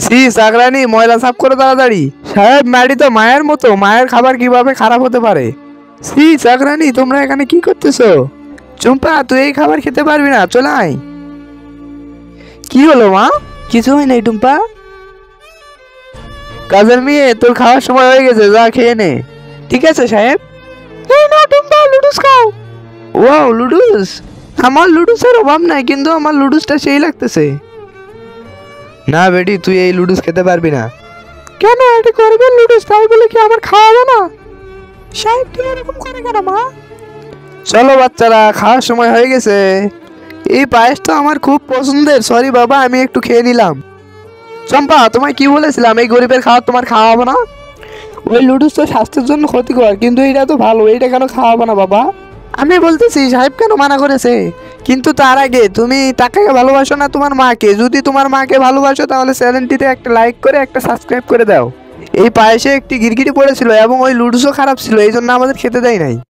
C চাকরানি, ময়লা সাফ করো তাড়াতাড়ি। সাহেব, ম্যাডি তো মায়ের মতো, মায়ের খাবার কিভাবে খারাপ হতে পারে? সি চাকরানি, তোমরা এখানে কি করতেছো? চম্পা, তুই এই খাবার খেতে পারবি না, চলে আয়। কি হলো মা? কিছু হয় নাই টুম্পা। কাজের মেয়ে, তোর খাওয়ার সময় হয়ে গেছে, যা খেয়ে নে। ঠিক আছে সাহেব। এই নাও টুম্পা, লুডুস খাও। ওয়াও, লুডুস। আমার লুডুসের অভাব নাই, কিন্তু আমার লুডুসটা সেই লাগতেছে। না বেটি, তুই এই লুডুস খেতে পারবি না। কেন? এটা করবে লুডুস, তাই বলে কি আমার খাওয়াবে না? সাহেব, তুই এরকম করে কেন মা? চলো বাচ্চারা, খাওয়ার সময় হয়ে গেছে। এই পায়েসটা আমার খুব পছন্দের, সরি বাবা, আমি একটু খেয়ে নিলাম। চম্পা, তোমায় কি বলেছিলাম এই গরিবের খাবার তোমার খাওয়াবো না? ওই লুডুস তো স্বাস্থ্যের জন্য ক্ষতিকর, কিন্তু এটা তো ভালো, এটা কেন খাওয়াবো না বাবা? আমি বলতেছি সাহেব কেন মানা করেছে? কিন্তু তার আগে তুমি তাকে ভালোবাসো না তোমার মাকে? যদি তোমার মাকে ভালোবাসো তাহলে চ্যানেলটিতে একটা লাইক করে একটা সাবস্ক্রাইব করে দাও। এই পায়েসে একটি গিরগিটি পড়েছিল এবং ওই লুডুসও খারাপ ছিল, এই জন্য আমাদের খেতে দেয় নাই।